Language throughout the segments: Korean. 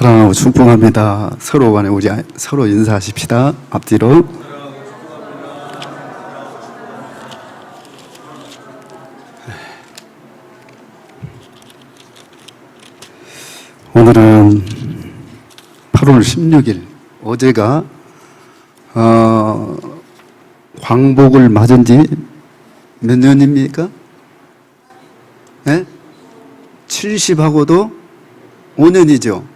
사랑하고 축복합니다. 서로 간에 우리 서로 인사하십시다. 앞뒤로. 오늘은 8월 16일 어제가 광복을 맞은 지 몇 년입니까? 네? 70하고도 5년이죠.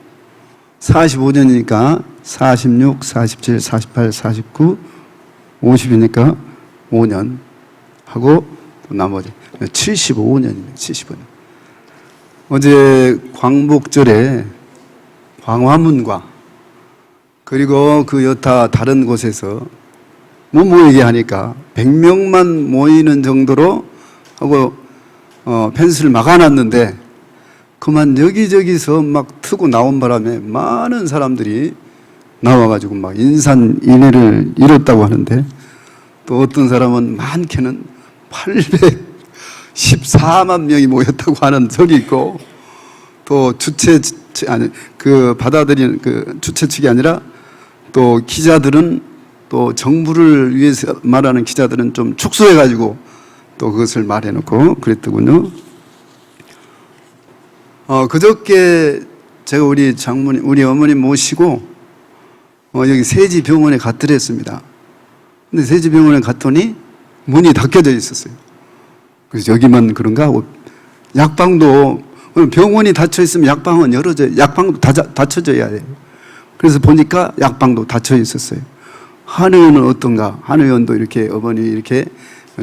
45년이니까 46, 47, 48, 49, 50이니까 5년 하고 또 나머지 75년입니다. 75년. 어제 광복절에 광화문과 그리고 그 여타 다른 곳에서 뭐 모이게 하니까 100명만 모이는 정도로 하고 펜스를 막아놨는데 그만 여기저기서 막 트고 나온 바람에 많은 사람들이 나와가지고 막 인산인해를 이뤘다고 하는데, 또 어떤 사람은 많게는 814만 명이 모였다고 하는 적이 있고, 또 받아들이는 주최 측이 아니라 또 기자들은, 또 정부를 위해서 말하는 기자들은 좀 축소해가지고 또 그것을 말해놓고 그랬더군요. 그저께 제가 우리 어머님 모시고 여기 세지병원에 갔더랬습니다. 근데 세지병원에 갔더니 문이 닫혀져 있었어요. 그래서 여기만 그런가 하고, 약방도 병원이 닫혀 있으면 약방은 약방도 닫혀져야 돼요. 그래서 보니까 약방도 닫혀 있었어요. 한의원은 어떤가? 한의원도 이렇게 어머니 이렇게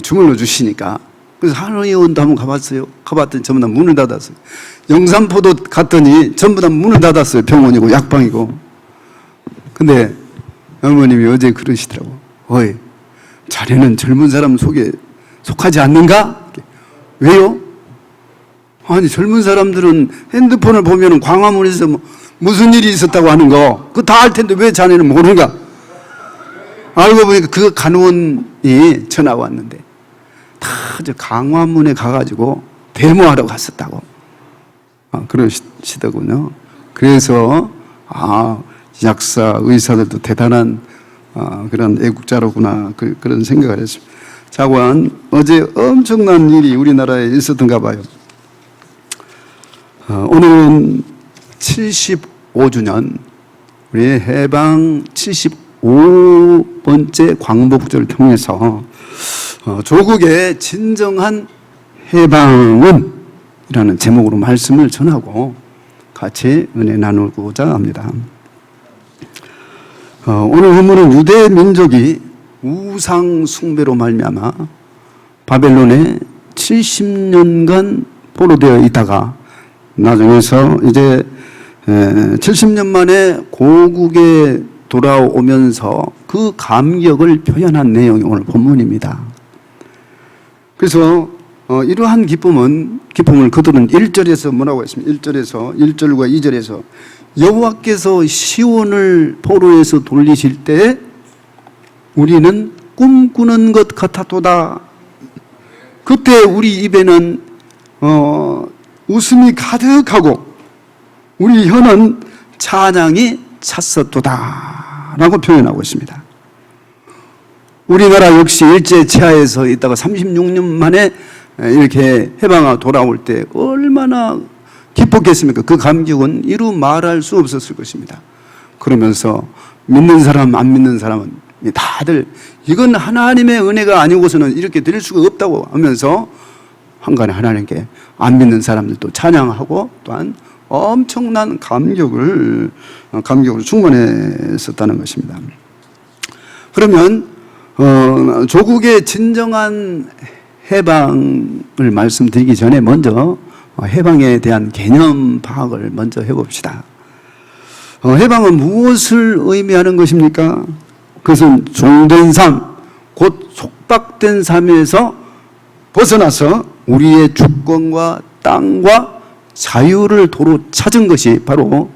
주물러 주시니까, 그래서 한의원도 한번 가봤어요. 가봤더니 전부 다 문을 닫았어요. 영산포도 갔더니 전부 다 문을 닫았어요. 병원이고 약방이고. 근데 어머님이 어제 그러시더라고. 어이, 자네는 젊은 사람 속에 속하지 않는가? 왜요? 아니, 젊은 사람들은 핸드폰을 보면 광화문에서 무슨 일이 있었다고 하는 거 그거 다 알 텐데 왜 자네는 모르는가? 알고 보니까 그 간호원이 전화가 왔는데 다 저 광화문에 가가지고 데모하러 갔었다고 그러시더군요. 그래서 약사, 의사들도 대단한 그런 애국자로구나, 그런 생각을 했습니다. 자관, 어제 엄청난 일이 우리나라에 있었던가 봐요. 오늘은 75주년, 우리 해방 75번째 광복절을 통해서 조국의 진정한 해방은 이라는 제목으로 말씀을 전하고 같이 은혜 나누고자 합니다. 오늘 본문은 유대 민족이 우상 숭배로 말미암아 바벨론에 70년간 포로되어 있다가 나중에서 이제 70년 만에 고국에 돌아오면서 그 감격을 표현한 내용이 오늘 본문입니다. 그래서 이러한 기쁨을 그들은 1절에서 뭐라고 했습니까? 1절과 2절에서 여호와께서 시온을 포로에서 돌리실 때 우리는 꿈꾸는 것 같았도다. 그때 우리 입에는 웃음이 가득하고 우리 혀는 찬양이 찼었도다 라고 표현하고 있습니다. 우리나라 역시 일제 치하에서 있다가 36년 만에 이렇게 해방하고 돌아올 때 얼마나 기뻤겠습니까? 그 감격은 이루 말할 수 없었을 것입니다. 그러면서 믿는 사람, 안 믿는 사람은 다들 이건 하나님의 은혜가 아니고서는 이렇게 될 수가 없다고 하면서 한간에 하나님께 안 믿는 사람들도 찬양하고 또한 엄청난 감격으로 충만했었다는 것입니다. 그러면 조국의 진정한 해방을 말씀드리기 전에 먼저 해방에 대한 개념 파악을 먼저 해봅시다. 해방은 무엇을 의미하는 것입니까? 그것은 종된 삶, 곧 속박된 삶에서 벗어나서 우리의 주권과 땅과 자유를 도로 찾은 것이 바로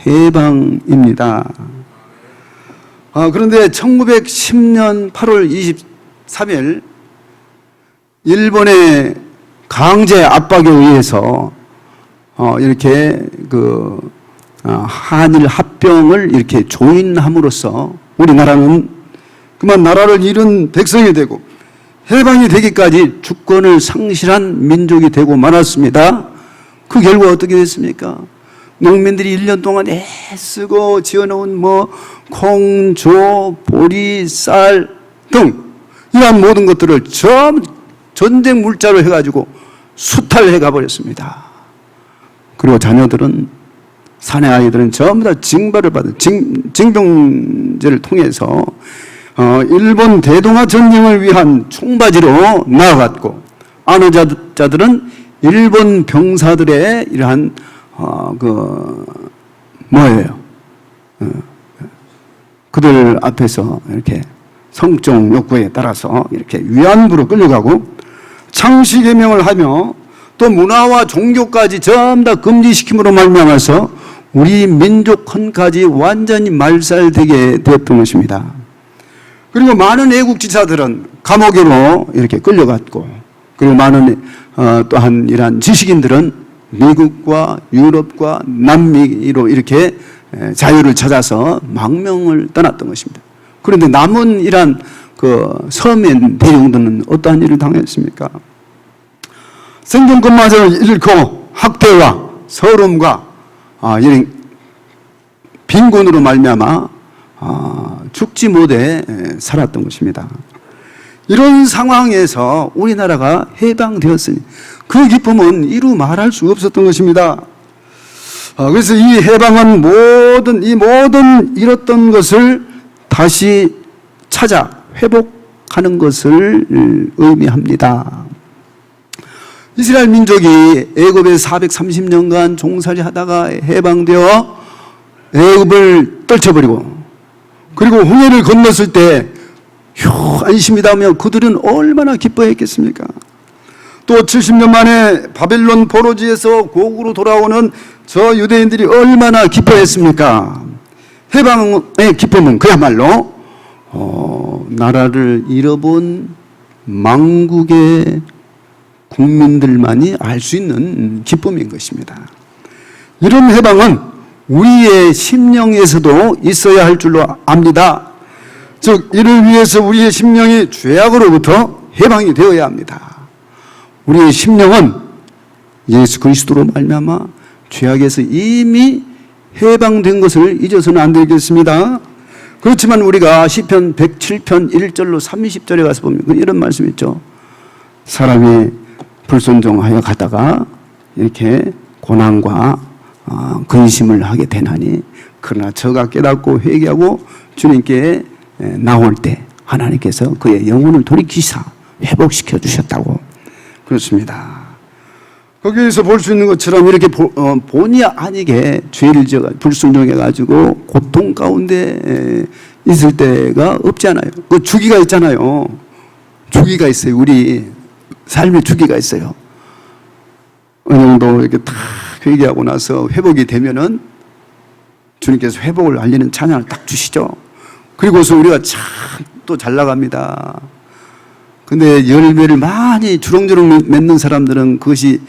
해방입니다. 그런데 1910년 8월 23일 일본의 강제 압박에 의해서 이렇게 한일 합병을 이렇게 조인함으로써 우리나라는 그만 나라를 잃은 백성이 되고 해방이 되기까지 주권을 상실한 민족이 되고 말았습니다. 그 결과 어떻게 됐습니까? 농민들이 1년 동안 애쓰고 지어놓은 콩, 조, 보리, 쌀 등 이러한 모든 것들을 전부 전쟁 물자로 해가지고 수탈해 가버렸습니다. 그리고 자녀들은, 사내 아이들은 전부 다 징발을 받은 징병제를 통해서 일본 대동아 전쟁을 위한 총바지로 나아갔고, 안호자들은 일본 병사들의 이러한 그들 앞에서 이렇게 성적 욕구에 따라서 이렇게 위안부로 끌려가고 창씨개명을 하며 또 문화와 종교까지 전부 다 금지시킴으로 말미암아서 우리 민족혼까지 완전히 말살되게 되었던 것입니다. 그리고 많은 애국지사들은 감옥으로 이렇게 끌려갔고, 그리고 많은 또한 이러한 지식인들은 미국과 유럽과 남미로 이렇게 자유를 찾아서 망명을 떠났던 것입니다. 그런데 남은 이러한 서민 대중들은 어떠한 일을 당했습니까? 생존권마저 잃고 학대와 서름과 이런 빈곤으로 말미암아 죽지 못해 살았던 것입니다. 이런 상황에서 우리나라가 해방되었으니 그 기쁨은 이루 말할 수 없었던 것입니다. 그래서 이 해방은 이 모든 잃었던 것을 다시 찾아 회복하는 것을 의미합니다. 이스라엘 민족이 애굽에 430년간 종살이 하다가 해방되어 애굽을 떨쳐버리고, 그리고 홍해를 건넜을 때 안심이다 하며 그들은 얼마나 기뻐했겠습니까? 또 70년 만에 바벨론 포로지에서 고국으로 돌아오는 저 유대인들이 얼마나 기뻐했습니까? 해방의 기쁨은 그야말로 나라를 잃어본 망국의 국민들만이 알 수 있는 기쁨인 것입니다. 이런 해방은 우리의 심령에서도 있어야 할 줄로 압니다. 즉 이를 위해서 우리의 심령이 죄악으로부터 해방이 되어야 합니다. 우리의 심령은 예수 그리스도로 말미암아 죄악에서 이미 해방된 것을 잊어서는 안 되겠습니다. 그렇지만 우리가 시편 107편 1절로 30절에 가서 보면 이런 말씀이 있죠. 사람이 불순종하여 가다가 이렇게 고난과 근심을 하게 되나니, 그러나 저가 깨닫고 회개하고 주님께 나올 때 하나님께서 그의 영혼을 돌이키사 회복시켜 주셨다고. 그렇습니다. 거기에서 볼 수 있는 것처럼 이렇게 본의 아니게 죄를 지어 불순종해가지고 고통 가운데 있을 때가 없지 않아요. 그 주기가 있잖아요. 주기가 있어요. 우리 삶의 주기가 있어요. 어느 정도 이렇게 딱 회개하고 나서 회복이 되면은 주님께서 회복을 알리는 찬양을 딱 주시죠. 그리고서 우리가 참 또 잘 나갑니다. 근데 열매를 많이 주렁주렁 맺는 사람들은 그것이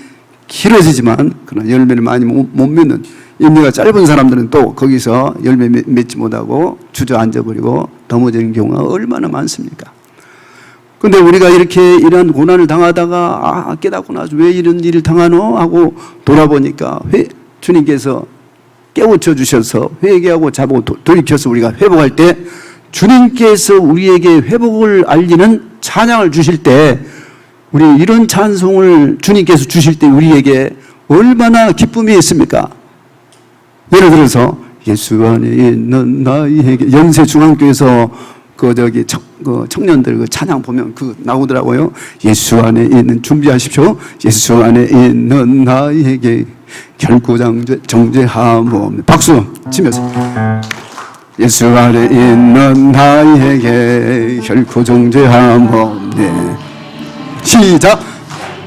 길어지지만, 그러나 열매를 많이 못 맺는, 인내가 짧은 사람들은 또 거기서 열매 맺지 못하고 주저앉아버리고 넘어지는 경우가 얼마나 많습니까? 근데 우리가 이렇게 이러한 고난을 당하다가 깨닫고 나서 왜 이런 일을 당하노? 하고 돌아보니까 주님께서 깨우쳐 주셔서 회개하고 자고 돌이켜서 우리가 회복할 때, 주님께서 우리에게 회복을 알리는 찬양을 주실 때, 우리 이런 찬송을 주님께서 주실 때 우리에게 얼마나 기쁨이 있습니까? 예를 들어서 예수 안에 있는 나에게, 연세중앙교에서 청년들 찬양 보면 나오더라고요. 예수 안에 있는, 준비하십시오. 예수 안에 있는 나에게 결코 정죄함. 박수 치면서. 예수 안에 있는 나에게 결코 정죄함 없네. 시작.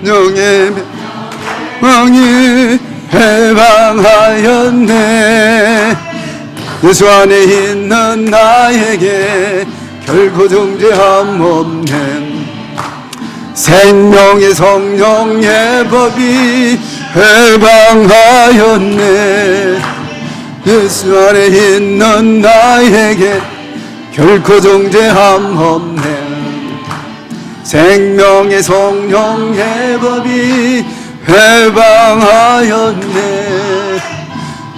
영의 왕이 해방하였네. 예수 안에 있는 나에게 결코 정죄함 없네. 생명의 성령의 법이 해방하였네. 예수 안에 있는 나에게 결코 정죄함 없네. 생명의 성령의 법이 해방하였네.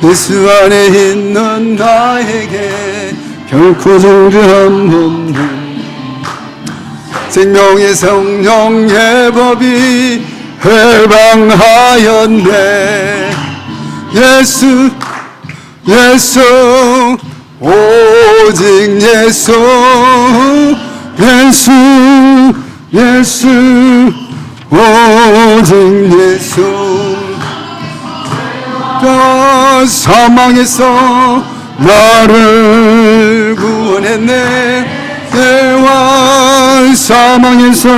예수 안에 있는 나에게 결코 정죄함 없네. 생명의 성령의 법이 해방하였네. 예수 예수 오직 예수 예수 예수 오직 예수. 사망에서 나를 구원했네. 죄와 사망에서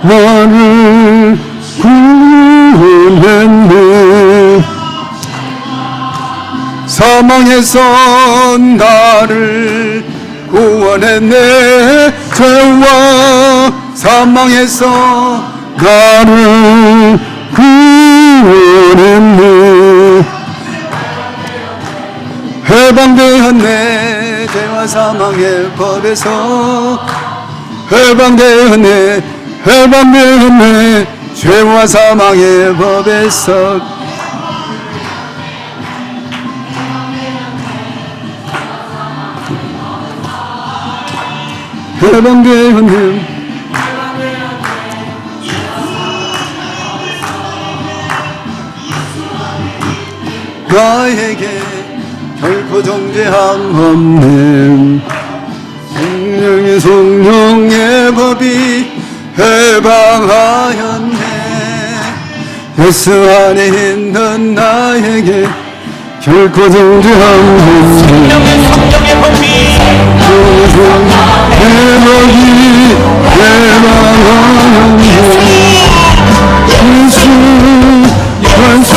나를 구원했네. 사망에서 나를 구원했네. 죄와 사망에서 나를 구원했네. 해방되었네. 죄와 사망의 법에서 해방되었네. 해방되었네. 죄와 사망의 법에서 해방되었네. 나에게 결코 정죄함 없네. 성령의 성령의 법이 해방하였네. 예수 안에 있는 나에게 결코 정죄함 없네. 성령의 법이 해방하였네. 예수 예수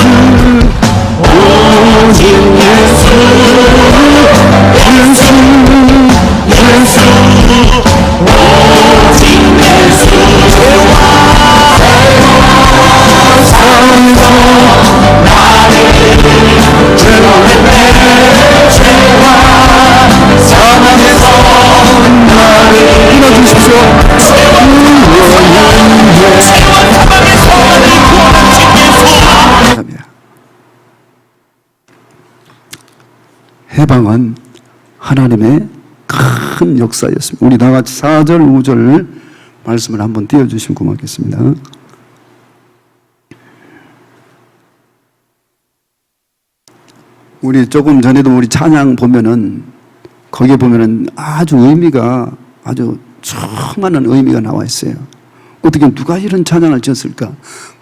오직 예수 예수 예수 오직 예수. 사랑에서 나를 구원했네. 죄와 사망에서 나를 일어주십시오. 감사합니다. 해방은 하나님의 큰 역사였습니다. 우리 다 같이 4절, 5절 말씀을 한번 띄워주시면 고맙겠습니다. 우리 조금 전에도 우리 찬양 보면은 거기에 보면은 아주 의미가 아주 충만한 의미가 나와 있어요. 어떻게 누가 이런 찬양을 지었을까?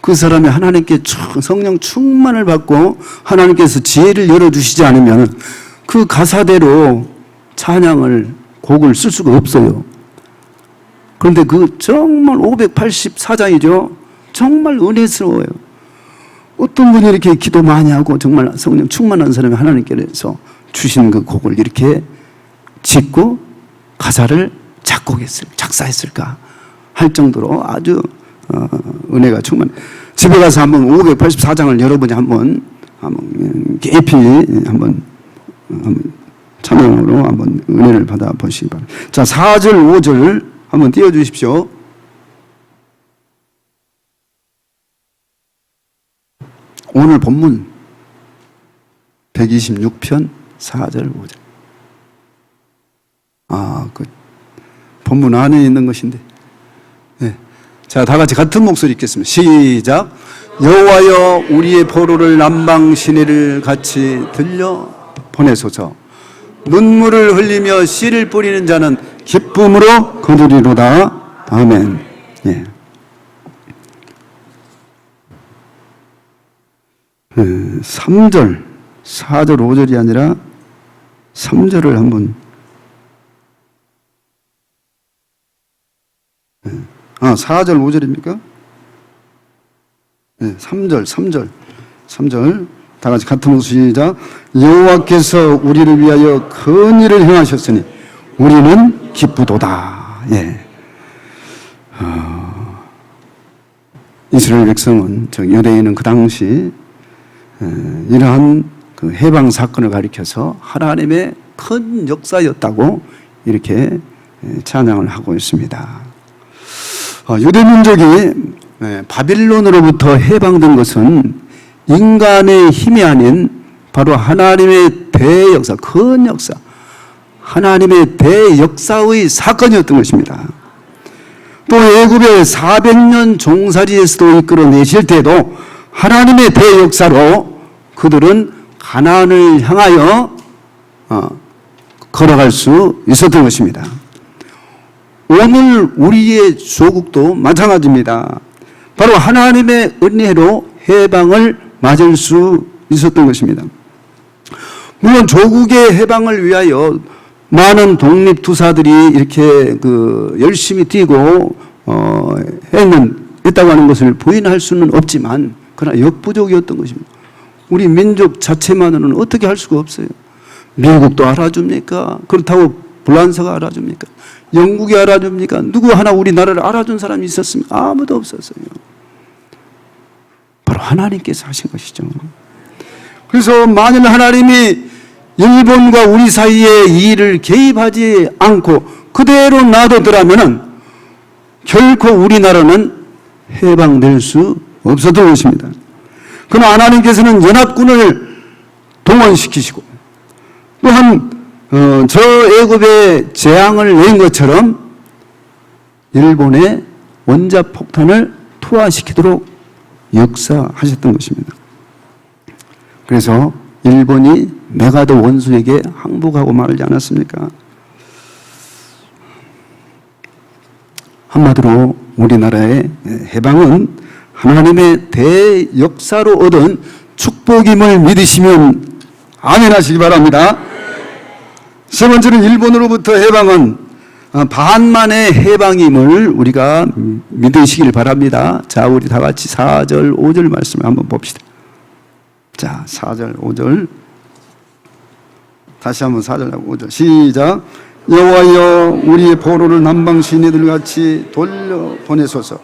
그 사람이 하나님께 성령 충만을 받고 하나님께서 지혜를 열어주시지 않으면 그 가사대로 찬양을 곡을 쓸 수가 없어요. 그런데 그 정말 584장이죠. 정말 은혜스러워요. 어떤 분이 이렇게 기도 많이 하고 정말 성령 충만한 사람이 하나님께서 주신 그 곡을 이렇게 짓고 가사를 작사했을까 할 정도로 아주 은혜가 충만. 집에 가서 한번 584장을 여러분이 한번 깊이 한번 찬양으로 한번 은혜를 받아 보시기 바랍니다. 자, 4절, 5절 한번 띄워 주십시오. 오늘 본문 126편 4절, 5절. 그 본문 안에 있는 것인데. 네. 자, 다 같이 같은 목소리 읽겠습니다. 시작. 여호와여 우리의 포로를 남방 시내를 같이 들려 보내소서. 눈물을 흘리며 씨를 뿌리는 자는 기쁨으로 거두리로다. 아멘. 예. 3절, 4절, 5절이 아니라 3절을 한번. 4절, 5절입니까? 네, 3절. 다 같이 같은 목소리 시작. 여호와께서 우리를 위하여 큰 일을 행하셨으니 우리는 기쁘도다. 예. 이스라엘 백성은, 유대인은 그 당시 이러한 그 해방 사건을 가리켜서 하나님의 큰 역사였다고 이렇게 찬양을 하고 있습니다. 유대 민족이 바빌론으로부터 해방된 것은 인간의 힘이 아닌 바로 하나님의 대역사, 큰 역사, 하나님의 대역사의 사건이었던 것입니다. 또 애굽의 400년 종살이에서도 이끌어내실 때도 하나님의 대역사로 그들은 가나안을 향하여 걸어갈 수 있었던 것입니다. 오늘 우리의 조국도 마찬가지입니다. 바로 하나님의 은혜로 해방을 맞을 수 있었던 것입니다. 물론 조국의 해방을 위하여 많은 독립투사들이 이렇게 열심히 뛰고 했다고 하는 것을 부인할 수는 없지만 그러나 역부족이었던 것입니다. 우리 민족 자체만으로는 어떻게 할 수가 없어요. 미국도 알아줍니까? 그렇다고 불란서가 알아줍니까? 영국이 알아줍니까? 누구 하나 우리나라를 알아준 사람이 있었습니까? 아무도 없었어요. 바로 하나님께서 하신 것이죠. 그래서 만일 하나님이 일본과 우리 사이에 이 일을 개입하지 않고 그대로 놔두더라면 결코 우리나라는 해방될 수 없었던 것입니다. 그러나 하나님께서는 연합군을 동원시키시고 또한 저 애굽에 재앙을 내린 것처럼 일본의 원자폭탄을 투하시키도록 역사하셨던 것입니다. 그래서 일본이 메가더 원수에게 항복하고 말지 않았습니까? 한마디로 우리나라의 해방은 하나님의 대역사로 얻은 축복임을 믿으시면 아멘 하시기 바랍니다. 세 번째는 일본으로부터 해방은 반만의 해방임을 우리가 믿으시길 바랍니다. 자, 우리 다 같이 4절, 5절 말씀을 한번 봅시다. 자, 4절, 5절. 다시 한번 4절하고 5절. 시작. 여호와여, 우리의 포로를 남방 시내들 같이 돌려보내소서.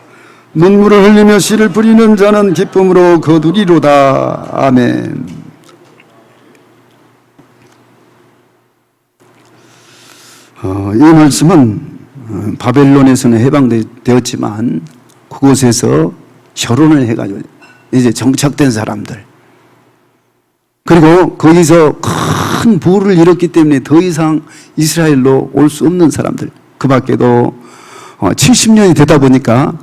눈물을 흘리며 씨를 뿌리는 자는 기쁨으로 거두리로다. 아멘. 이 말씀은 바벨론에서는 해방되었지만 그곳에서 결혼을 해가지고 이제 정착된 사람들, 그리고 거기서 큰 부를 이뤘기 때문에 더 이상 이스라엘로 올 수 없는 사람들, 그 밖에도 70년이 되다 보니까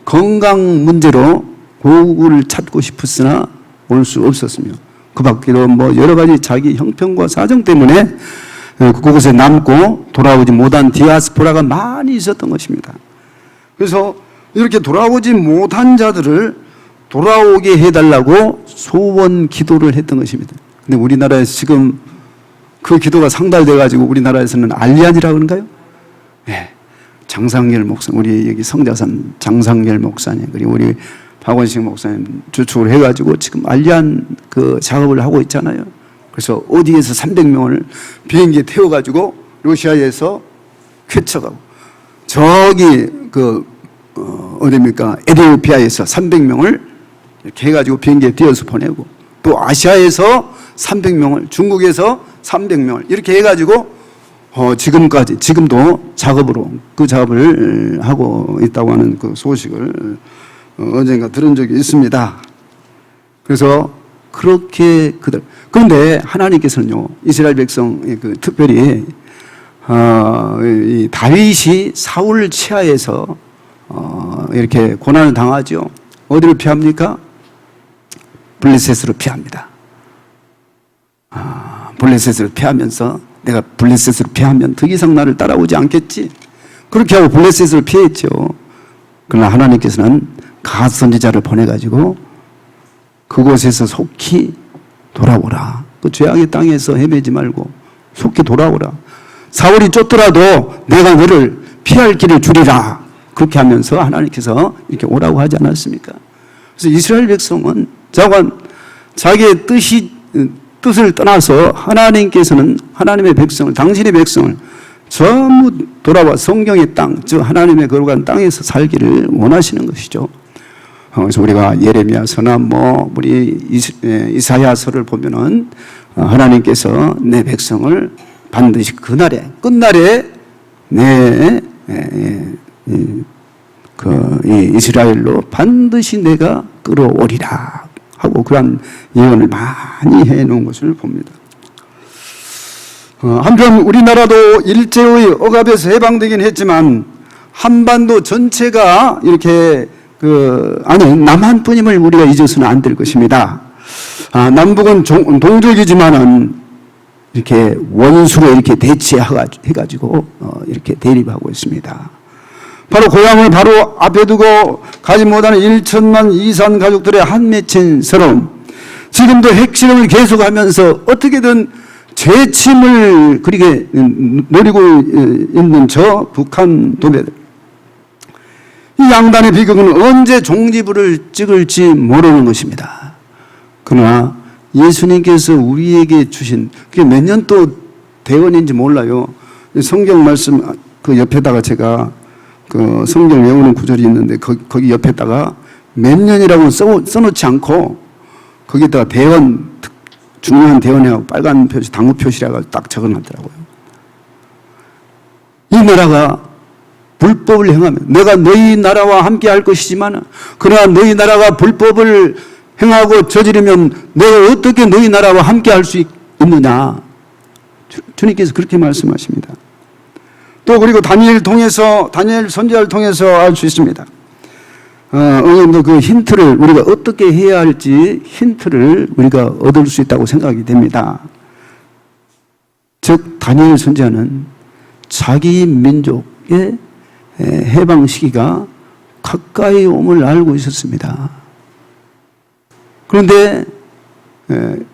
건강 문제로 고국을 찾고 싶었으나 올 수 없었으며, 그 밖에도 뭐 여러 가지 자기 형편과 사정 때문에 그곳에 남고 돌아오지 못한 디아스포라가 많이 있었던 것입니다. 그래서 이렇게 돌아오지 못한 자들을 돌아오게 해달라고 소원 기도를 했던 것입니다. 근데 우리나라에서 지금 그 기도가 상달돼가지고 우리나라에서는 알리안이라고 그런가요? 네. 장상열 목사, 우리 여기 성자산 장상열 목사님, 그리고 우리 박원식 목사님 주축을 해가지고 지금 알리안 그 작업을 하고 있잖아요. 그래서 어디에서 300명을 비행기에 태워가지고 러시아에서 쾌척하고, 저기 어디입니까? 에티오피아에서 300명을 이렇게 해가지고 비행기에 띄워서 보내고, 또 아시아에서 300명을, 중국에서 300명을 이렇게 해가지고 지금도 그 작업을 하고 있다고 하는 그 소식을 언젠가 들은 적이 있습니다. 그래서 그렇게 그런데 하나님께서는요, 이스라엘 백성 특별히 이 다윗이 사울 치하에서 이렇게 고난을 당하죠. 어디로 피합니까? 블레셋으로 피합니다. 블레셋으로 피하면서 내가 블레셋으로 피하면 더 이상 나를 따라오지 않겠지, 그렇게 하고 블레셋으로 피했죠. 그러나 하나님께서는 갓 선지자를 보내가지고 그곳에서 속히 돌아오라. 그 죄악의 땅에서 헤매지 말고 속히 돌아오라. 사울이 쫓더라도 내가 너를 피할 길을 주리라. 그렇게 하면서 하나님께서 이렇게 오라고 하지 않았습니까? 그래서 이스라엘 백성은 자기의 뜻을 떠나서 하나님께서는 하나님의 백성을, 당신의 백성을 전부 돌아와 성경의 땅, 즉 하나님의 거룩한 땅에서 살기를 원하시는 것이죠. 그래서 우리가 예레미야서나 뭐 우리 이사야서를 보면은 하나님께서 내 백성을 반드시 그날에 끝날에 이 이스라엘로 반드시 내가 끌어오리라 하고 그런 예언을 많이 해놓은 것을 봅니다. 한편 우리나라도 일제의 억압에서 해방되긴 했지만 한반도 전체가 이렇게 아니 남한뿐임을 우리가 잊어서는 안 될 것입니다. 남북은 동족이지만은 이렇게 원수로 이렇게 대치해가지고 이렇게 대립하고 있습니다. 바로 고향을 바로 앞에 두고 가지 못하는 1천만 이산 가족들의 한 맺힌 서러움. 지금도 핵실험을 계속하면서 어떻게든 재침을 그렇게 노리고 있는 저 북한 도배들. 이 양단의 비극은 언제 종지부를 찍을지 모르는 것입니다. 그러나 예수님께서 우리에게 주신 그게 몇 년도 대원인지 몰라요. 성경 말씀 그 옆에다가 제가 그 성경 외우는 구절이 있는데 거기 옆에다가 몇 년이라고 써놓지 않고 거기다가 대원 중요한 대원이라고 빨간 표시 당무 표시라고 딱 적어놨더라고요. 이 나라가 불법을 행하면 내가 너희 나라와 함께 할 것이지만 그러나 너희 나라가 불법을 행하고 저지르면 내가 어떻게 너희 나라와 함께 할 수 있느냐. 주님께서 그렇게 말씀하십니다. 또 그리고 다니엘 선지자를 통해서 알 수 있습니다. 오늘도 그 힌트를 우리가 어떻게 해야 할지 힌트를 우리가 얻을 수 있다고 생각이 됩니다. 즉 다니엘 선지자는 자기 민족의 해방 시기가 가까이 옴을 알고 있었습니다. 그런데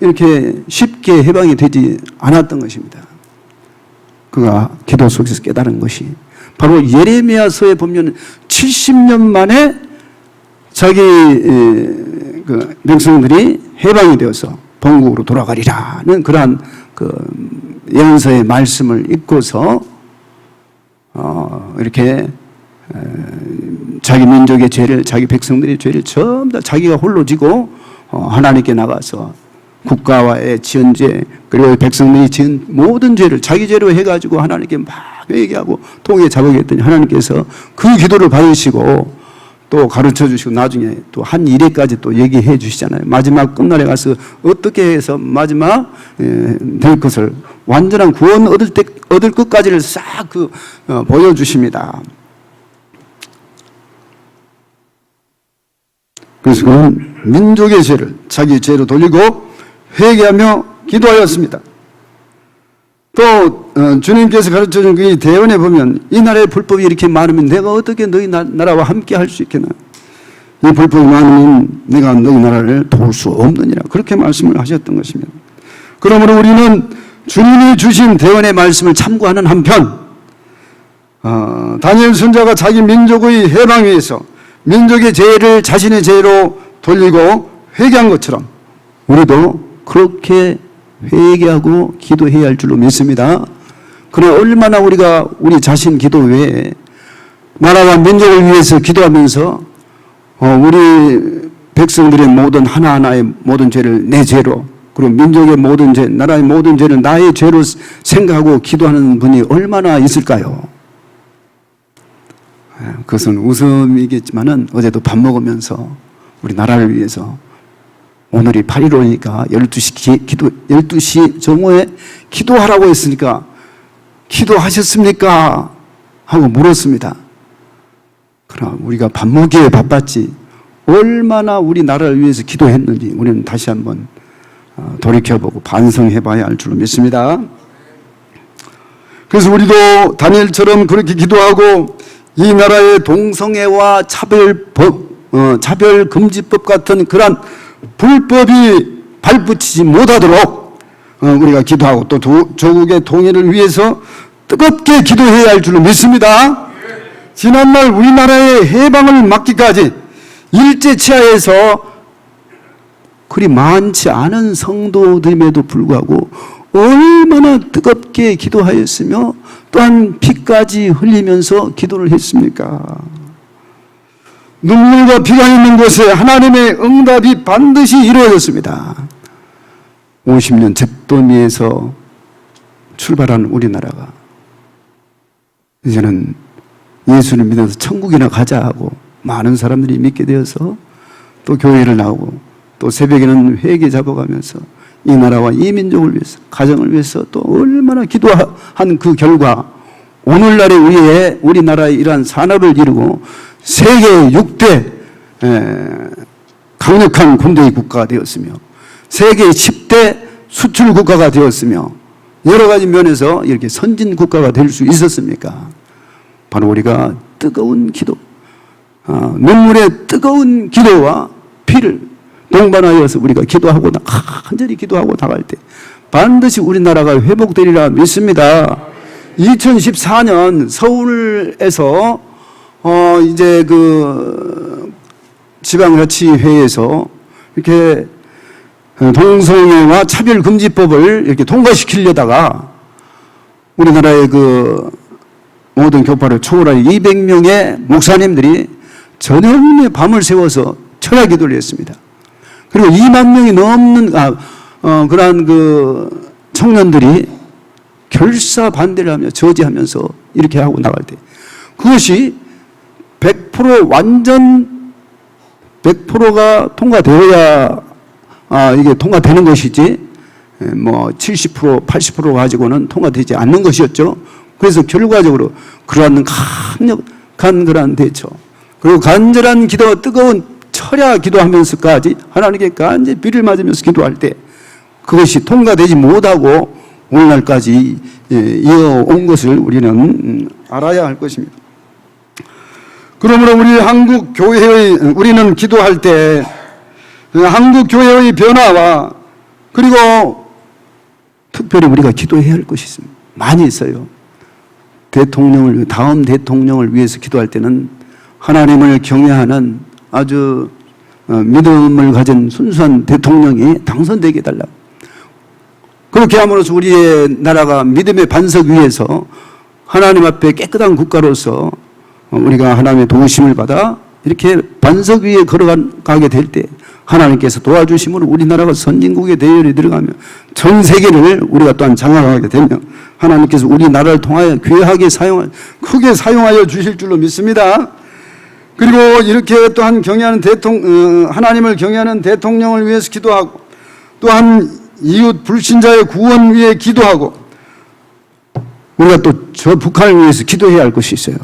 이렇게 쉽게 해방이 되지 않았던 것입니다. 그가 기도 속에서 깨달은 것이 바로 예레미야서에 보면 70년 만에 자기 그 백성들이 해방이 되어서 본국으로 돌아가리라는 그러한 그 예언서의 말씀을 읽고서 이렇게 자기 민족의 죄를 자기 백성들의 죄를 전부 다 자기가 홀로 지고 하나님께 나가서 국가와의 지은 죄 그리고 백성들이 지은 모든 죄를 자기 죄로 해가지고 하나님께 막 얘기하고 통에 잡아겠더니 하나님께서 그 기도를 받으시고 또 가르쳐 주시고 나중에 또 한 일회까지 또 얘기해 주시잖아요. 마지막 끝날에 가서 어떻게 해서 마지막 될 것을 완전한 구원 얻을 것까지를 싹 보여주십니다. 그래서 그는 민족의 죄를 자기 죄로 돌리고 회개하며 기도하였습니다. 또 주님께서 가르쳐준 그 대언에 보면 이 나라의 불법이 이렇게 많으면 내가 어떻게 너희 나라와 함께 할 수 있겠나. 이 불법이 많으면 내가 너희 나라를 도울 수 없느니라. 그렇게 말씀을 하셨던 것입니다. 그러므로 우리는 주님이 주신 대언의 말씀을 참고하는 한편 다니엘 선지자가 자기 민족의 해방 위해서 민족의 죄를 자신의 죄로 돌리고 회개한 것처럼 우리도 그렇게 회개하고 기도해야 할 줄로 믿습니다. 그러나 얼마나 우리가 우리 자신 기도 외에 나라와 민족을 위해서 기도하면서 우리 백성들의 모든 하나하나의 모든 죄를 내 죄로 그리고 민족의 모든 죄, 나라의 모든 죄를 나의 죄로 생각하고 기도하는 분이 얼마나 있을까요? 그것은 웃음이겠지만은 어제도 밥 먹으면서 우리 나라를 위해서 오늘이 8.15니까 12시 정오에 기도하라고 했으니까 기도하셨습니까? 하고 물었습니다. 그러나 우리가 밥 먹기에 바빴지 얼마나 우리 나라를 위해서 기도했는지 우리는 다시 한번 돌이켜보고 반성해봐야 할 줄로 믿습니다. 그래서 우리도 다니엘처럼 그렇게 기도하고 이 나라의 동성애와 차별금지법 같은 그런 불법이 발붙이지 못하도록 우리가 기도하고 또 조국의 통일을 위해서 뜨겁게 기도해야 할 줄로 믿습니다. 지난날 우리나라의 해방을 막기까지 일제치하에서 그리 많지 않은 성도들임에도 불구하고 얼마나 뜨겁게 기도하였으며 또한 피까지 흘리면서 기도를 했습니까? 눈물과 피가 있는 곳에 하나님의 응답이 반드시 이루어졌습니다. 50년 잿더미에서 출발한 우리나라가 이제는 예수를 믿어서 천국이나 가자 하고 많은 사람들이 믿게 되어서 또 교회를 나오고 또 새벽에는 회개 잡아가면서 이 나라와 이 민족을 위해서 가정을 위해서 또 얼마나 기도한 그 결과 오늘날의 우리나라의 이러한 산업을 이루고 세계 6대 강력한 군대의 국가가 되었으며 세계 10대 수출 국가가 되었으며 여러 가지 면에서 이렇게 선진 국가가 될 수 있었습니까? 바로 우리가 뜨거운 기도, 눈물의 뜨거운 기도와 피를 동반하여서 우리가 기도하고 간절히 기도하고 나갈 때 반드시 우리나라가 회복되리라 믿습니다. 2014년 서울에서 이제 그 지방자치회에서 이렇게 동성애와 차별금지법을 이렇게 통과시키려다가 우리나라의 그 모든 교파를 초월한 200명의 목사님들이 저녁에 밤을 새워서 철야 기도를 했습니다. 그리고 2만 명이 넘는 그러한 그 청년들이 결사 반대를 하며 저지하면서 이렇게 하고 나갈 때 그것이 100% 완전 100%가 통과되어야 이게 통과되는 것이지 뭐 70% 80% 가지고는 통과되지 않는 것이었죠. 그래서 결과적으로 그러한 강력한 그러한 대처 그리고 간절한 기도 뜨거운 철야 기도하면서까지 하나님께 간절히 비를 맞으면서 기도할 때 그것이 통과되지 못하고 오늘날까지 이어온 것을 우리는 알아야 할 것입니다. 그러므로 우리 한국 교회의 우리는 기도할 때 한국 교회의 변화와 그리고 특별히 우리가 기도해야 할 것이 있습니다. 많이 있어요. 다음 대통령을 위해서 기도할 때는 하나님을 경외하는 아주 믿음을 가진 순수한 대통령이 당선되게 해달라. 그렇게 함으로써 우리의 나라가 믿음의 반석 위에서 하나님 앞에 깨끗한 국가로서 우리가 하나님의 도우심을 받아 이렇게 반석 위에 걸어가게 될 때 하나님께서 도와주심으로 우리나라가 선진국의 대열에 들어가며 전 세계를 우리가 또한 장악하게 되며 하나님께서 우리나라를 통하여 귀하게 크게 사용하여 주실 줄로 믿습니다. 그리고 이렇게 또한 하나님을 경외하는 대통령을 위해서 기도하고 또한 이웃 불신자의 구원 위해 기도하고 우리가 또 저 북한을 위해서 기도해야 할 것이 있어요.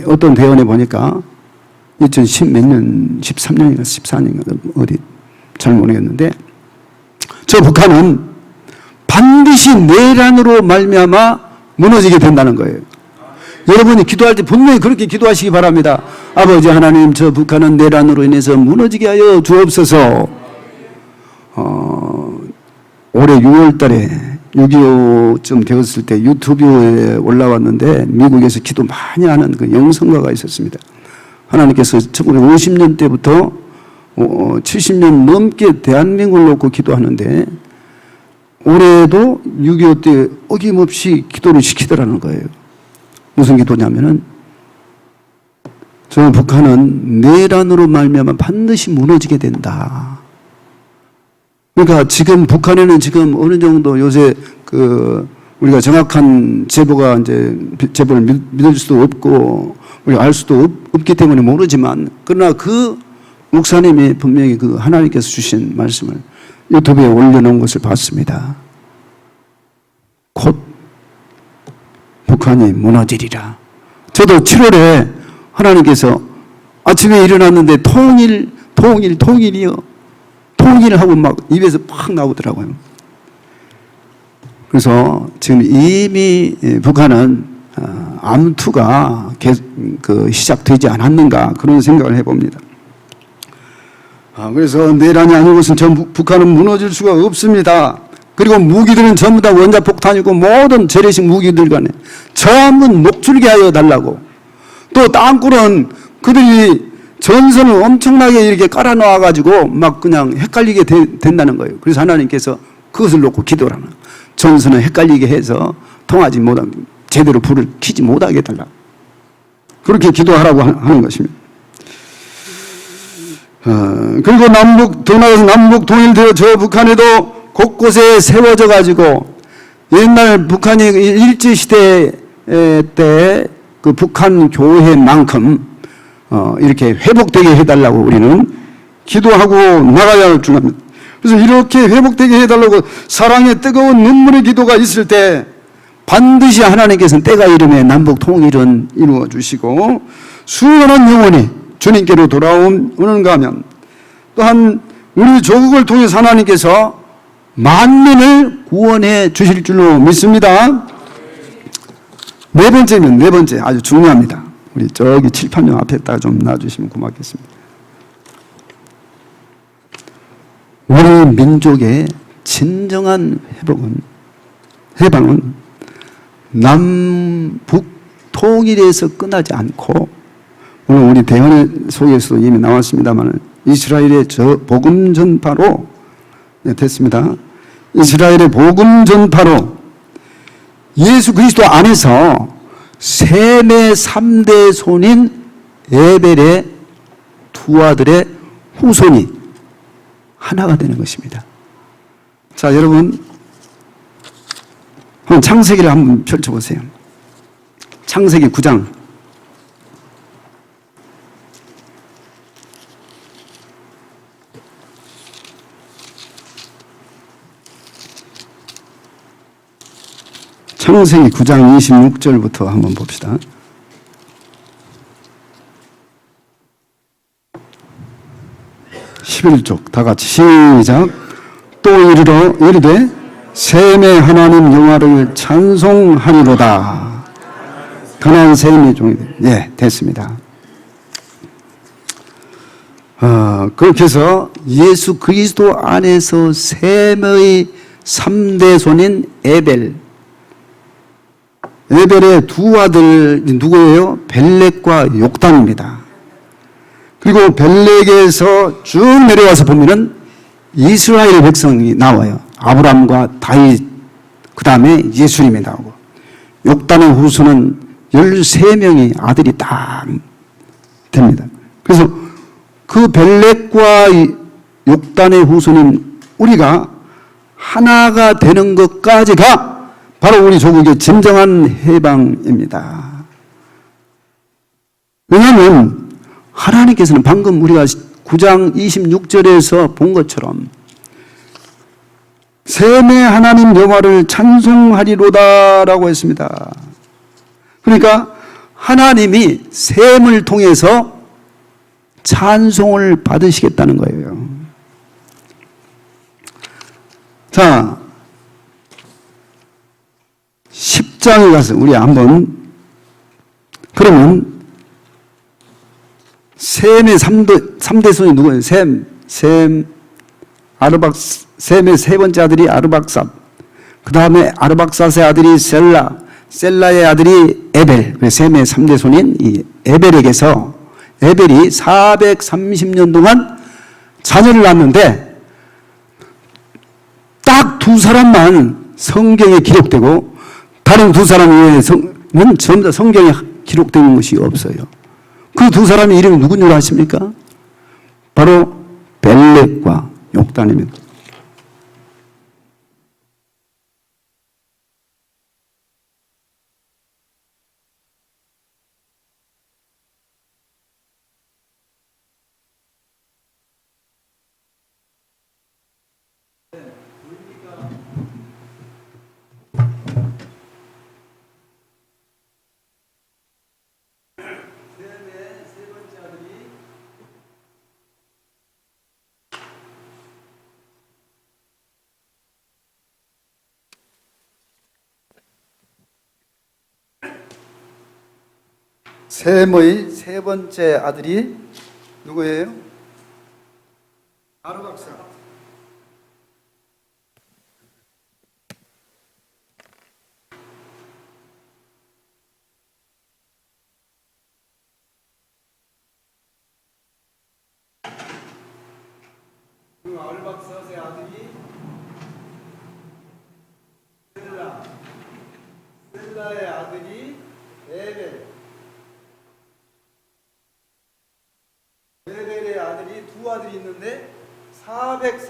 어떤 대원에 보니까 2010 몇 년, 13년인가 14년인가 어디 잘 모르겠는데 저 북한은 반드시 내란으로 말미암아 무너지게 된다는 거예요. 여러분이 기도할 때 분명히 그렇게 기도하시기 바랍니다. 아버지 하나님 저 북한은 내란으로 인해서 무너지게 하여 주옵소서. 올해 6월 달에 6.25쯤 되었을 때 유튜브에 올라왔는데 미국에서 기도 많이 하는 그 영성가가 있었습니다. 하나님께서 1950년 때부터 70년 넘게 대한민국을 놓고 기도하는데 올해도 6.25 때 어김없이 기도를 시키더라는 거예요. 무슨 기도냐면은 저 북한은 내란으로 말미암아 반드시 무너지게 된다. 그러니까 지금 북한에는 지금 어느 정도 요새 우리가 정확한 제보가 이제 제보를 믿을 수도 없고 우리가 알 수도 없기 때문에 모르지만 그러나 그 목사님이 분명히 그 하나님께서 주신 말씀을 유튜브에 올려놓은 것을 봤습니다. 곧 북한이 무너지리라. 저도 7월에 하나님께서 아침에 일어났는데 통일이요. 통일하고 막 입에서 팍 나오더라고요. 그래서 지금 이미 북한은 암투가 시작되지 않았는가 그런 생각을 해봅니다. 그래서 내란이 아닌 것은 북한은 무너질 수가 없습니다. 그리고 무기들은 전부 다 원자폭탄이고 모든 재래식 무기들 간에 전부 녹슬게 하여 달라고. 또 땅굴은 그들이 전선을 엄청나게 이렇게 깔아 놓아가지고 막 그냥 헷갈리게 된다는 거예요. 그래서 하나님께서 그것을 놓고 기도를 하는 거예요. 전선을 헷갈리게 해서 통하지 못하게 제대로 불을 켜지 못하게 해달라. 그렇게 기도하라고 하는 것입니다. 그리고 더 나아가서 남북 통일되어 저 북한에도 곳곳에 세워져 가지고 옛날 북한이 일제시대 때 그 북한 교회만큼 이렇게 회복되게 해달라고 우리는 기도하고 나가야 할 줄 압니다. 그래서 이렇게 회복되게 해달라고 사랑의 뜨거운 눈물의 기도가 있을 때 반드시 하나님께서는 때가 이름에 남북 통일은 이루어 주시고 수많은 영혼이 주님께로 돌아오는가 하면 또한 우리 조국을 통해서 하나님께서 만민을 구원해 주실 줄로 믿습니다. 네 번째 아주 중요합니다. 우리 저기 칠판용 앞에다가 좀 놔주시면 고맙겠습니다. 우리 민족의 진정한 해방은 남북 통일에서 끝나지 않고 오늘 우리 대헌의 속에서도 이미 나왔습니다만 이스라엘의 저 복음 전파로 됐습니다. 이스라엘의 복음 전파로 예수 그리스도 안에서 셈의 3대 손인 에벨의 두 아들의 후손이 하나가 되는 것입니다. 자, 여러분 한번 창세기를 한번 펼쳐보세요. 창세기 9장. 창세기 9장 26절부터 한번 봅시다. (11쪽) 다 같이 시작. 또 이르되 셈의 하나님 여호와를 찬송하리로다. 가나안 셈의 종이 됐습니다. 그렇게 해서 예수 그리스도 안에서 셈의 3대 손인 에벨의 두 아들이 누구예요? 벨렉과 욕단입니다. 그리고 벨렉에서 쭉 내려와서 보면은 이스라엘 백성이 나와요. 아브람과 다윗, 그 다음에 예수님이 나오고, 욕단의 후손은 13명의 아들이 딱 됩니다. 그래서 그 벨렉과 욕단의 후손인 우리가 하나가 되는 것까지가 바로 우리 조국의 진정한 해방입니다. 왜냐하면 하나님께서는 방금 우리가 9장 26절에서 본 것처럼 셈의 하나님 여호와를 찬송하리로다라고 했습니다. 그러니까 하나님이 셈을 통해서 찬송을 받으시겠다는 거예요. 자, 10장에 가서 우리 한번, 그러면 셈의 3대 손이 누구예요? 셈의 세 번째 아들이 아르박삿, 그 다음에 아르박삿의 아들이 셀라의 아들이 에벨, 셈의 3대 손인 이 에벨에게서 에벨이 430년 동안 자녀를 낳았는데 딱 두 사람만 성경에 기록되고 다른 두 사람 외에는 전부 다 성경에 기록된 것이 없어요. 그 두 사람의 이름이 누군 줄 아십니까? 바로 벨렉과 욕단입니다. 셈의 세 번째 아들이 누구예요? 아르박사. 그 아르박사의 아들이 셀라의 아들이 에벨. 에벨의 아들이 두 아들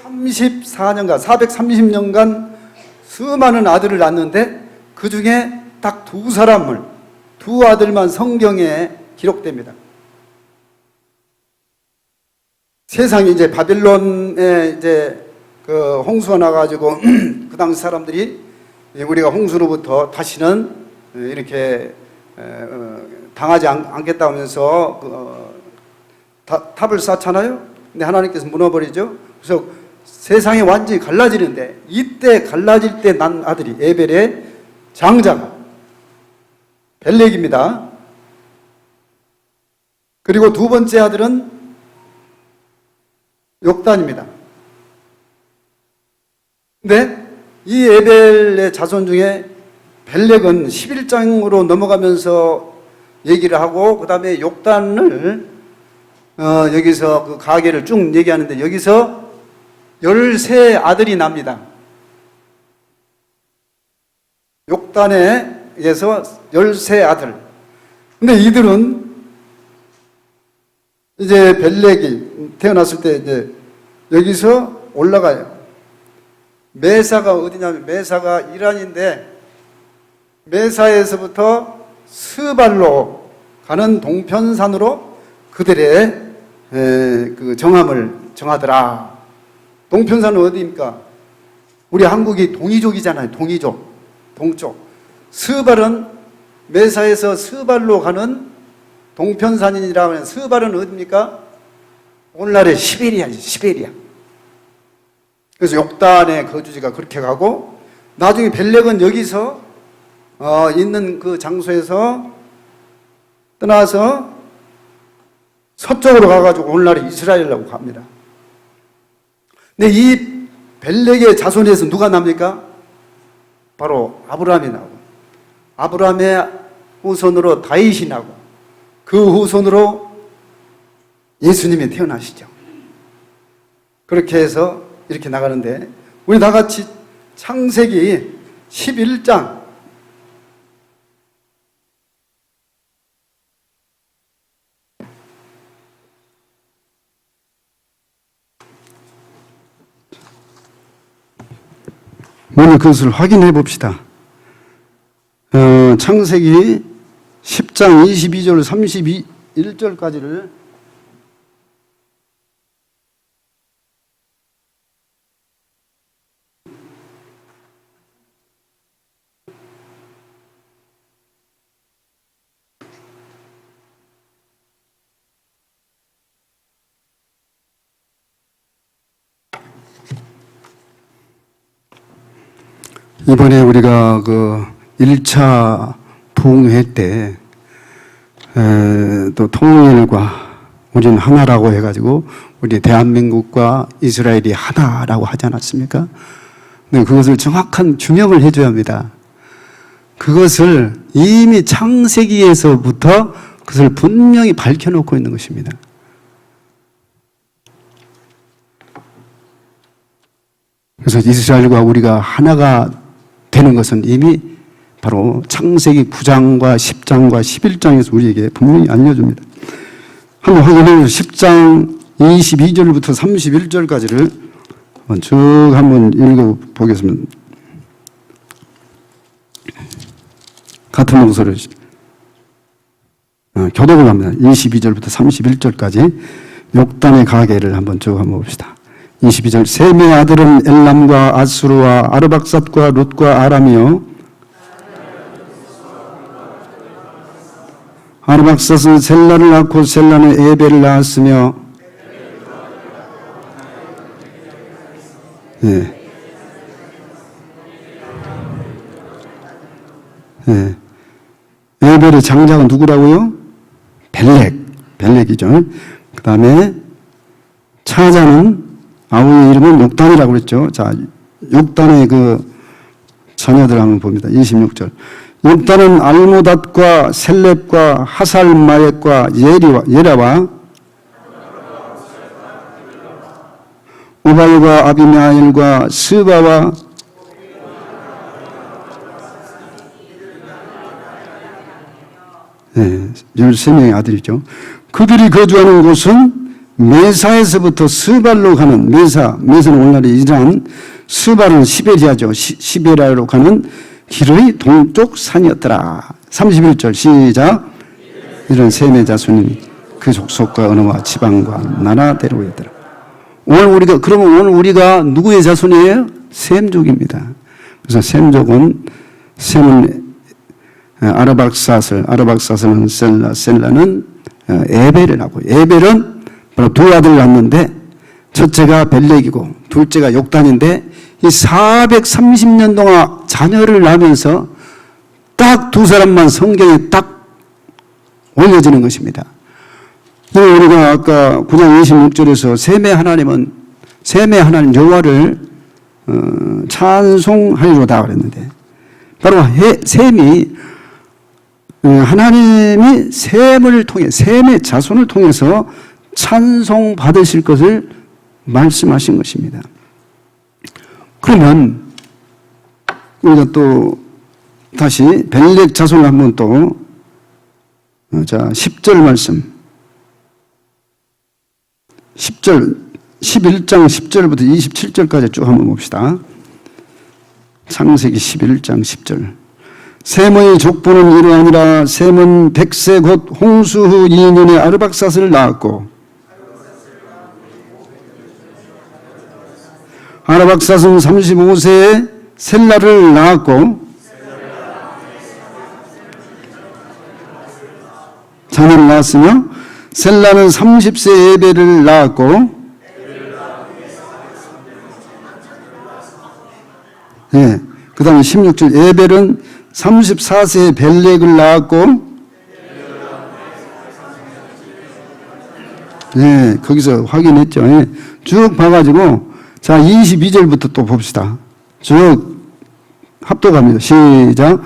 434년간, 430년간 수많은 아들을 낳는데 그 중에 딱 두 아들만 성경에 기록됩니다. 세상에 이제 바빌론에 이제 그 홍수가 나가지고 그 당시 사람들이 우리가 홍수로부터 다시는 이렇게 당하지 않겠다 하면서 탑을 쌓잖아요. 근데 하나님께서 무너버리죠. 그래서 세상이 완전히 갈라지는데 이때 갈라질 때 난 아들이 에벨의 장자가 벨렉입니다. 그리고 두 번째 아들은 욕단입니다. 근데 이 에벨의 자손 중에 벨렉은 11장으로 넘어가면서 얘기를 하고 그 다음에 욕단을 여기서 그 가계를 쭉 얘기하는데 여기서 13아들이 납니다. 욕단에 의해서 13아들. 근데 이들은 이제 벨렉이 태어났을 때 이제 여기서 올라가요. 메사가 어디냐면 메사가 이란인데 메사에서부터 스발로 가는 동편산으로 그들의 그 정함을 정하더라. 동편산은 어디입니까? 우리 한국이 동이족이잖아요. 동이족, 동쪽. 스발은 메사에서 스발로 가는 동편산이라고 하는 스발은 어디입니까? 오늘날의 시베리아지, 시베리아. 그래서 욕단의 거주지가 그렇게 가고 나중에 벨렉은 여기서 있는 그 장소에서 떠나서 서쪽으로 가가지고 오늘날의 이스라엘이라고 갑니다. 근데 이 벨렉의 자손에서 누가 납니까? 바로 아브라함이 나오고 아브라함의 후손으로 다윗이 나고 그 후손으로 예수님이 태어나시죠. 그렇게 해서 이렇게 나가는데 우리 다 같이 창세기 11장 오늘 그것을 확인해 봅시다. 창세기 10장 22절 31절까지를 이번에 우리가 그 1차 부흥회 때 또 통일과 우리는 하나라고 해가지고 우리 대한민국과 이스라엘이 하나라고 하지 않았습니까? 근데 그것을 정확한 규명을 해줘야 합니다. 그것을 이미 창세기에서부터 그것을 분명히 밝혀놓고 있는 것입니다. 그래서 이스라엘과 우리가 하나가 되는 것은 이미 바로 창세기 9장과 10장과 11장에서 우리에게 분명히 알려줍니다. 한번 확인해 보시죠. 10장 22절부터 31절까지를 쭉 한번 읽어보겠습니다. 같은 목소리로 교독을 합니다. 22절부터 31절까지 욕단의 가계를 한번 쭉 한번 봅시다. 22절 셈의 아들은 엘람과 아수르와 아르박삿과 룻과 아람이요 아르박삿은 셀라를 낳고 셀라는 에벨을 낳았으며 에벨의 장자가 누구라고요? 벨렉이죠. 그 다음에 차자는 아우의 이름은 욕단이라고 그랬죠. 자, 욕단의 그 자녀들 한번 봅니다. 26절. 욕단은 알모닷과 셀렙과 하살마옒과 예라와 우발과 아비메아일과 스바와 네, 13명의 아들이죠. 그들이 거주하는 곳은 메사에서부터 스발로 가는 메사는 오늘날에 이란 스발은 시베리아죠. 시베리아로 가는 길의 동쪽 산이었더라. 31절 시작. 이런 셈의 자손이 그 족속과 언어와 지방과 나라대로 했더라. 오늘 우리가 누구의 자손이에요? 셈족입니다. 그래서 셈은 아르박사스는 셀라는 에벨을 하고, 에벨은 바로 두 아들을 낳는데 첫째가 벨렉이고 둘째가 욕단인데 이 430년 동안 자녀를 낳으면서 딱 두 사람만 성경에 딱 올려지는 것입니다. 우리가 아까 9장 26절에서 셈의 하나님 여호와를 찬송하리로다 그랬는데, 바로 셈이 하나님이 셈을 통해, 셈의 자손을 통해서 찬송 받으실 것을 말씀하신 것입니다. 그러면 우리가 또 다시 벨렉 자손을 한번 또 10절 말씀, 11장 10절부터 27절까지 쭉 한번 봅시다. 창세기 11장 10절. 셈의 족보는 이러하니라. 셈은 100세 곧 홍수 후 2년에 아르박사스를 낳았고, 아르박사스는 35세에 셀라를 낳았고, 자녀를 낳았으며, 셀라는 30세 에벨을 낳았고, 그 다음에 16절, 에벨은 34세에 벨렉을 낳았고, 거기서 확인했죠. 쭉 봐가지고, 자, 22절부터 또 봅시다. 쭉 합독합니다. 시작.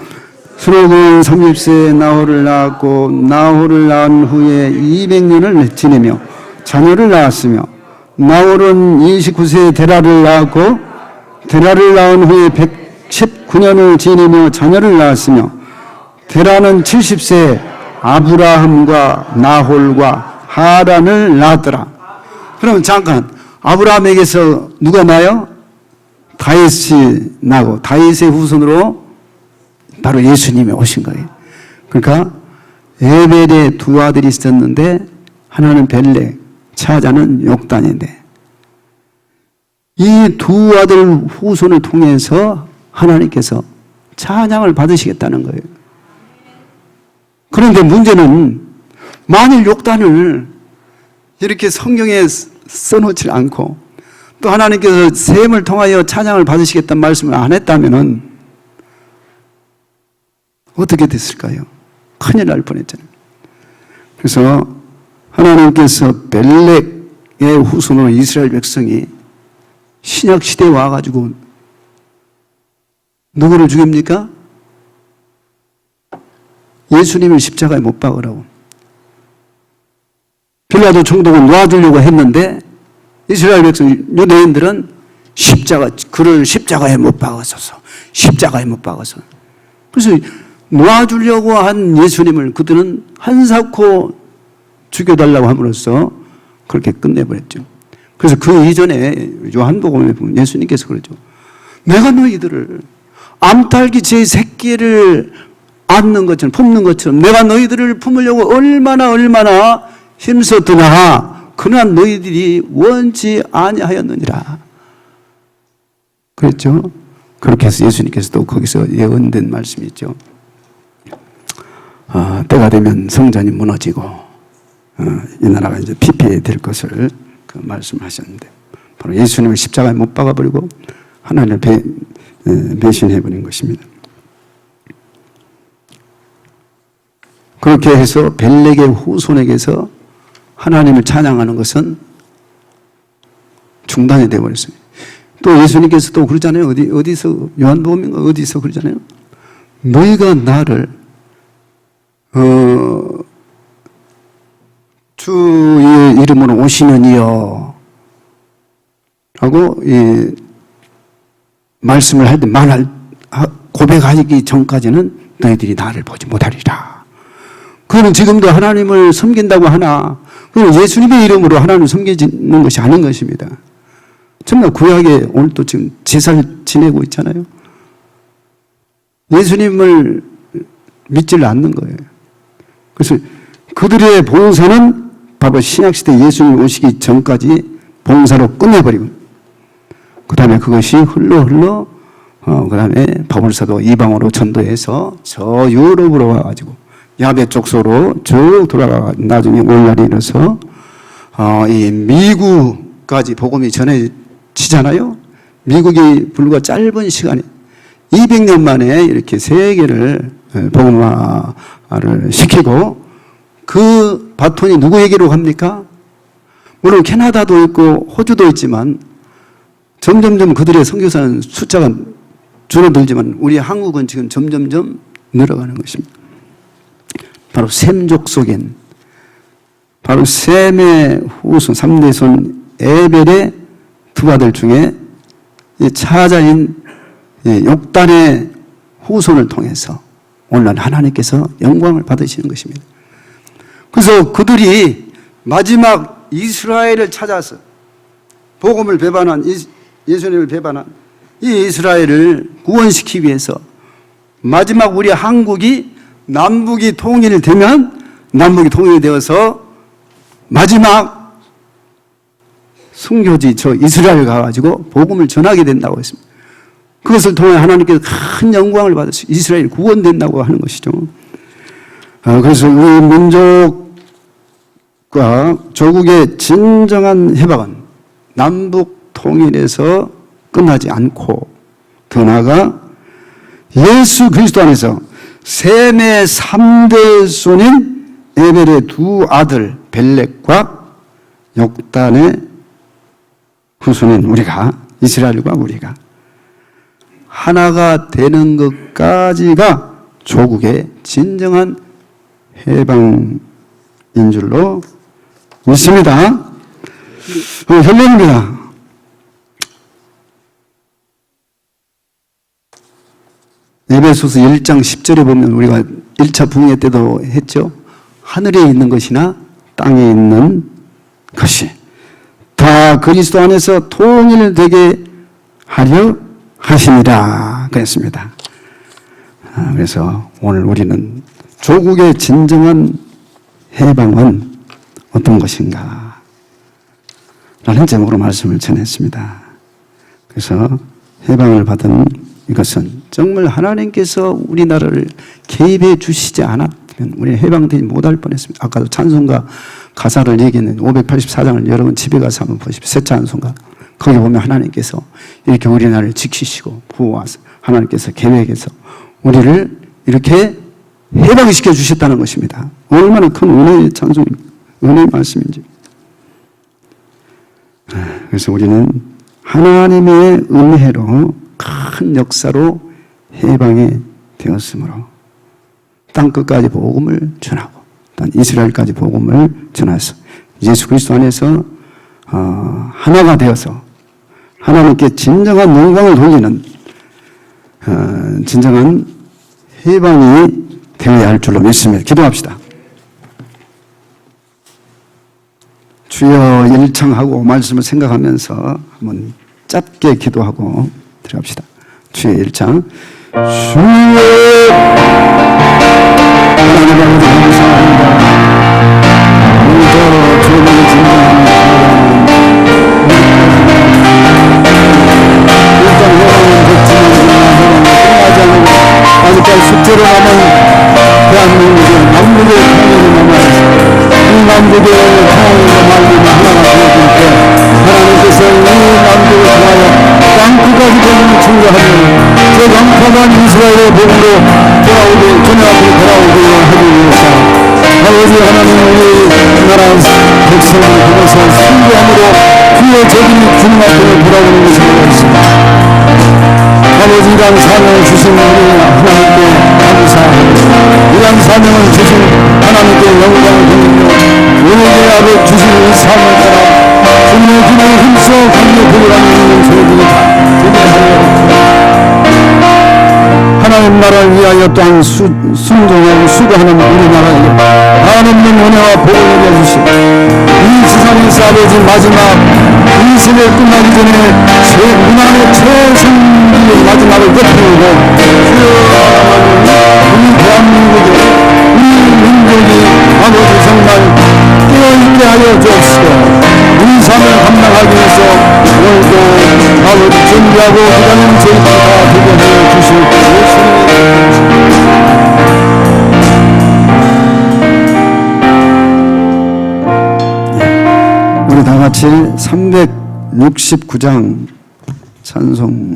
수록은 30세에 나홀을 낳았고, 나홀을 낳은 후에 200년을 지내며 자녀를 낳았으며, 나홀은 29세에 데라를 낳았고, 데라를 낳은 후에 119년을 지내며 자녀를 낳았으며, 데라는 70세에 아브라함과 나홀과 하란을 낳았더라. 그럼 잠깐, 아브라함에게서 누가 나요? 다윗이 나고, 다윗의 후손으로 바로 예수님이 오신 거예요. 그러니까 에벨의 두 아들이 있었는데 하나는 벨렉, 차자는 욕단인데, 이 두 아들 후손을 통해서 하나님께서 찬양을 받으시겠다는 거예요. 그런데 문제는 만일 욕단을 이렇게 성경에 써놓지 않고 또 하나님께서 셈을 통하여 찬양을 받으시겠다는 말씀을 안 했다면 어떻게 됐을까요? 큰일 날 뻔했잖아요. 그래서 하나님께서 벨렉의 후손으로 이스라엘 백성이 신약 시대에 와가지고 누구를 죽입니까? 예수님을 십자가에 못 박으라고. 빌라도 총독은 놔주려고 했는데 이스라엘 백성, 유대인들은 그를 십자가에 못 박아서서, 십자가에 못 박아서. 그래서 놔주려고 한 예수님을 그들은 한사코 죽여달라고 함으로써 그렇게 끝내버렸죠. 그래서 그 이전에 요한복음에 보면 예수님께서 그러죠. 내가 너희들을 암탉이 제 새끼를 안는 것처럼, 품는 것처럼 내가 너희들을 품으려고 얼마나 힘썼더냐. 그러나 너희들이 원치 아니하였느니라. 그랬죠. 그렇게 해서 예수님께서도 거기서 예언된 말씀이 있죠. 때가 되면 성전이 무너지고 이 나라가 이제 피폐될 것을 그 말씀하셨는데, 바로 예수님을 십자가에 못 박아버리고 하나님을 배신해버린 것입니다. 그렇게 해서 벨렉의 후손에게서 하나님을 찬양하는 것은 중단이 되어버렸어요. 또 예수님께서 또 그러잖아요. 어디서, 요한복음인가 어디서 그러잖아요. 너희가 나를 주의 이름으로 오시느니요 라고 말씀을 할 때, 고백하기 전까지는 너희들이 나를 보지 못하리라. 그거는 지금도 하나님을 섬긴다고 하나 그건 예수님의 이름으로 하나님을 섬기는 것이 아닌 것입니다. 정말 구약에 오늘 또 지금 제사를 지내고 있잖아요. 예수님을 믿지를 않는 거예요. 그래서 그들의 봉사는 바로 신약시대 예수님 오시기 전까지 봉사로 끝내버리고 그 다음에 그것이 흘러 그 다음에 바울사도 이방으로 전도해서 저 유럽으로 와가지고 야베 족소로 쭉 돌아가 나중에 오늘날에 이르러서 이 미국까지 복음이 전해지잖아요. 미국이 불과 짧은 시간에 200년 만에 이렇게 세계를 복음화를 시키고 그 바톤이 누구에게로 갑니까? 물론 캐나다도 있고 호주도 있지만 점점점 그들의 선교사는 숫자가 줄어들지만 우리 한국은 지금 점점점 늘어가는 것입니다. 바로 셈족 속인 바로 셈의 후손 3대 손 에벨의 두 아들 중에 차자인 욕단의 후손을 통해서 오늘날 하나님께서 영광을 받으시는 것입니다. 그래서 그들이 마지막 이스라엘을 찾아서 복음을 배반한 예수님을 배반한 이 이스라엘을 구원시키기 위해서 마지막 우리 한국이 남북이 통일되면 남북이 통일되어서 마지막 순교지 저 이스라엘 가가지고 복음을 전하게 된다고 했습니다. 그것을 통해 하나님께서 큰 영광을 받으시 이스라엘이 구원된다고 하는 것이죠. 그래서 우리 민족과 조국의 진정한 해방은 남북 통일에서 끝나지 않고 더 나아가 예수 그리스도 안에서 셈의 3대 손인 에벨의 두 아들 벨렉과 욕단의 후손인 우리가 이스라엘과 우리가 하나가 되는 것까지가 조국의 진정한 해방인 줄로 믿습니다. 결론입니다. 에베소서 1장 10절에 보면 우리가 1차 부흥회 때도 했죠. 하늘에 있는 것이나 땅에 있는 것이 다 그리스도 안에서 통일되게 하려 하심이라 그랬습니다. 그래서 오늘 우리는 조국의 진정한 해방은 어떤 것인가 라는 제목으로 말씀을 전했습니다. 그래서 해방을 받은 이것은 정말 하나님께서 우리나라를 개입해 주시지 않았으면 우리는 해방되지 못할 뻔했습니다. 아까도 찬송가 가사를 얘기했는데 584장을 여러분 집에 가서 한번 보십시오. 새 찬송가. 거기 보면 하나님께서 이렇게 우리나라를 지키시고 보호하셔서 하나님께서 계획해서 우리를 이렇게 해방시켜 주셨다는 것입니다. 얼마나 큰 은혜의 찬송입니다. 은혜의 말씀인지. 그래서 우리는 하나님의 은혜로 큰 역사로 해방이 되었으므로 땅끝까지 복음을 전하고 또 이스라엘까지 복음을 전해서 예수 그리스도 안에서 하나가 되어서 하나님께 진정한 영광을 돌리는 진정한 해방이 되어야 할 줄로 믿습니다. 기도합시다. 주여 일창하고 말씀을 생각하면서 한번 짧게 기도하고 들어갑시다. 주의 1장 주여 하나님 아버지 감사합니다. 오늘도 주님의 진정한 일단 해방은 됐지만 끝나지 않고 아직까지 숙제로 남은 대한민국의 남북의 통일이 남아있습니다. 이 남북의 통일로 말미암아 하나가 되어질 때 하나님께서 이 남북을 통하여 땅끝까지 복음을 증거하며 저 영파한 이스라엘의 복음으로 돌아오게 주님 앞으로 돌아오게 하기 위해서 아버지 하나님 우리 나라 백성을 통해서 순교함으로 주의 적이 주님 앞으로 돌아오는 것을 보았습니다. 아버지 이러한 사명을 주신 우리 하나님께 감사합니다. 이러한 사명을 주신 하나님께 영광을 돌리며 우리에게 아버지 주신 이 사명을 따라 주님의 기능을 힘써 강력 부여하는 저희들이 다 되게 하여 하나님 나라를 위하여 위하여 또한 순종하고 수고하는 우리나라에게 한없는 은혜와 복을 내려주시고 이 지상에서 아버지 마지막 이 세대 끝나기 전에 문화의 최선의 마지막을 끝내고 우리 대한민국에 우리 민족이 아버지 정말 깨어있게 하여 주옵시고 우리 삶을 감당하기 위해서 오늘도 아버지 준비하고 기다리는 저희들 다 되게 하여 주시옵고 우리 다 같이 369장 찬송